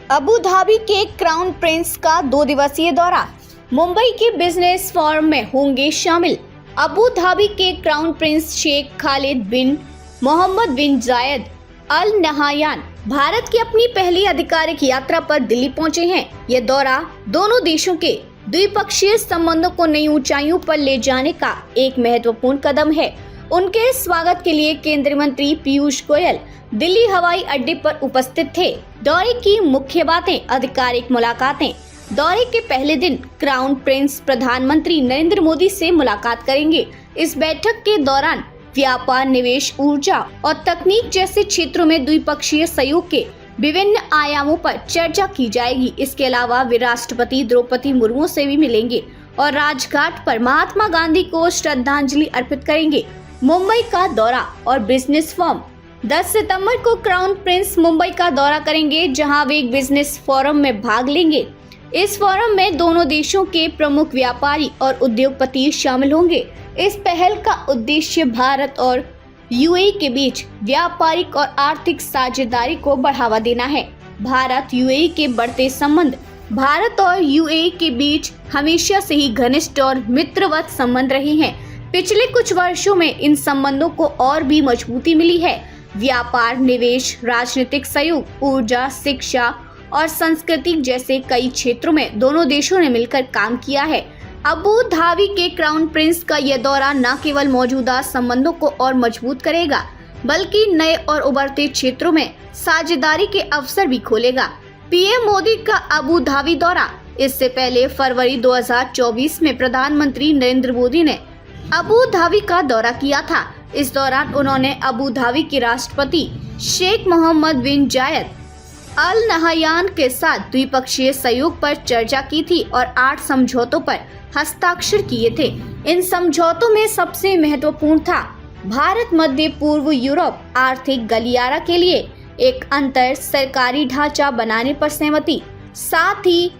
Abu Dhabi के crown Prince का 2 दिवसीय दौरा, मुंबई के बिजनेस फोरम में होंगे शामिल। अबू धाबी के क्राउन प्रिंस शेख खालिद बिन मोहम्मद बिन जायद अल नहायान भारत की अपनी पहली आधिकारिक यात्रा पर दिल्ली पहुंचे हैं। यह दौरा दोनों देशों के द्विपक्षीय संबंधों को नई ऊंचाइयों पर ले जाने का एक महत्वपूर्ण कदम है। उनके स्वागत के लिए केंद्रीय मंत्री पीयूष गोयल दिल्ली हवाई अड्डे पर उपस्थित थे। दौरे की मुख्य बातें, आधिकारिक मुलाकातें। दौरे के पहले दिन क्राउन प्रिंस प्रधानमंत्री नरेंद्र मोदी से मुलाकात करेंगे। इस बैठक के दौरान व्यापार, निवेश, ऊर्जा और तकनीक जैसे क्षेत्रों में द्विपक्षीय सहयोग के विभिन्न आयामों पर चर्चा की जाएगी। इसके अलावा वे राष्ट्रपति द्रौपदी मुर्मू से भी मिलेंगे और राजघाट पर महात्मा गांधी को श्रद्धांजलि अर्पित करेंगे। मुंबई का दौरा और बिजनेस फोरम। 10 सितंबर को क्राउन प्रिंस मुंबई का दौरा करेंगे, जहां वे एक बिजनेस फोरम में भाग लेंगे। इस फोरम में दोनों देशों के प्रमुख व्यापारी और उद्योगपति शामिल होंगे। इस पहल का उद्देश्य भारत और यूएई के बीच व्यापारिक और आर्थिक साझेदारी को बढ़ावा देना है। भारत यूएई के बढ़ते संबंध। भारत और यूएई के बीच हमेशा से ही घनिष्ठ और मित्रवत संबंध रहे हैं। पिछले कुछ वर्षों में इन संबंधों को और भी मजबूती मिली है। व्यापार, निवेश, राजनीतिक सहयोग, ऊर्जा, शिक्षा और संस्कृति जैसे कई क्षेत्रों में दोनों देशों ने मिलकर काम किया है। अबू धाबी के क्राउन प्रिंस का यह दौरा न केवल मौजूदा संबंधों को और मजबूत करेगा, बल्कि नए और उभरते क्षेत्रों में साझेदारी के अवसर भी खोलेगा। पीएम मोदी का अबू धाबी दौरा। इससे पहले फरवरी 2024 में प्रधानमंत्री नरेंद्र मोदी ने अबू धाबी का दौरा किया था। इस दौरान उन्होंने अबू धाबी के राष्ट्रपति शेख मोहम्मद बिन जायद अल नहायान के साथ द्विपक्षीय सहयोग पर चर्चा की थी और 8 समझौतों पर हस्ताक्षर किए थे। इन समझौतों में सबसे महत्वपूर्ण था भारत मध्य पूर्व यूरोप आर्थिक गलियारा के लिए एक अंतर सरकारी ढांचा बनाने पर सहमति। साथ ही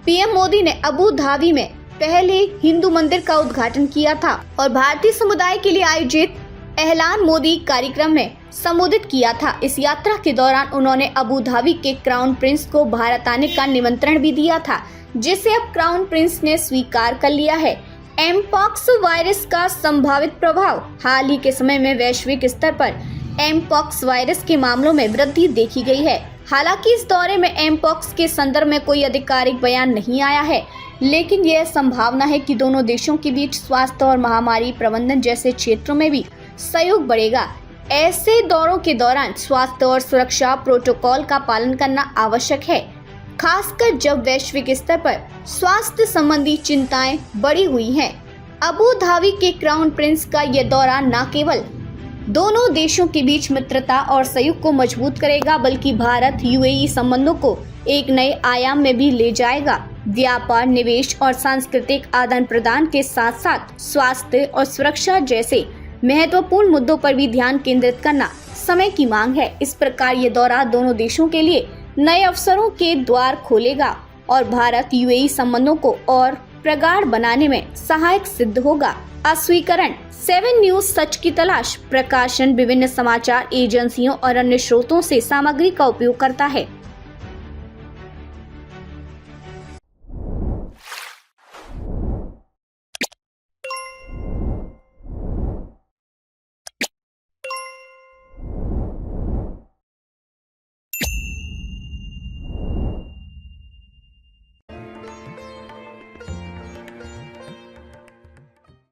पीएम मोदी ने अबू धाबी में पहले हिंदू मंदिर का उद्घाटन किया था और भारतीय समुदाय के लिए आयोजित एहलान मोदी कार्यक्रम में संबोधित किया था। इस यात्रा के दौरान उन्होंने अबू धाबी के क्राउन प्रिंस को भारत आने का निमंत्रण भी दिया था, जिसे अब क्राउन प्रिंस ने स्वीकार कर लिया है। एमपॉक्स वायरस का संभावित प्रभाव। हाल ही के समय में वैश्विक स्तर पर एमपॉक्स वायरस के मामलों में वृद्धि देखी गई है। हालांकि इस दौरे में एमपॉक्स के संदर्भ में कोई आधिकारिक बयान नहीं आया है, लेकिन यह संभावना है कि दोनों देशों के बीच स्वास्थ्य और महामारी प्रबंधन जैसे क्षेत्रों में भी सहयोग बढ़ेगा। ऐसे दौरों के दौरान स्वास्थ्य और सुरक्षा प्रोटोकॉल का पालन करना आवश्यक है, खासकर जब वैश्विक स्तर पर स्वास्थ्य संबंधी चिंताएं बढ़ी हुई हैं। अबू धाबी के क्राउन प्रिंस का यह दौरा न केवल दोनों देशों के बीच मित्रता और सहयोग को मजबूत करेगा, बल्कि भारत यूएई संबंधों को एक नए आयाम में भी ले जाएगा। व्यापार, निवेश और सांस्कृतिक आदान प्रदान के साथ साथ स्वास्थ्य और सुरक्षा जैसे महत्वपूर्ण मुद्दों पर भी ध्यान केंद्रित करना समय की मांग है। इस प्रकार ये दौरा दोनों देशों के लिए नए अवसरों के द्वार खोलेगा और भारत यूएई संबंधों को और प्रगाढ़ बनाने में सहायक सिद्ध होगा। अस्वीकरण। 7 न्यूज सच की तलाश। प्रकाशन विभिन्न समाचार एजेंसियों और अन्य स्रोतों से सामग्री का उपयोग करता है।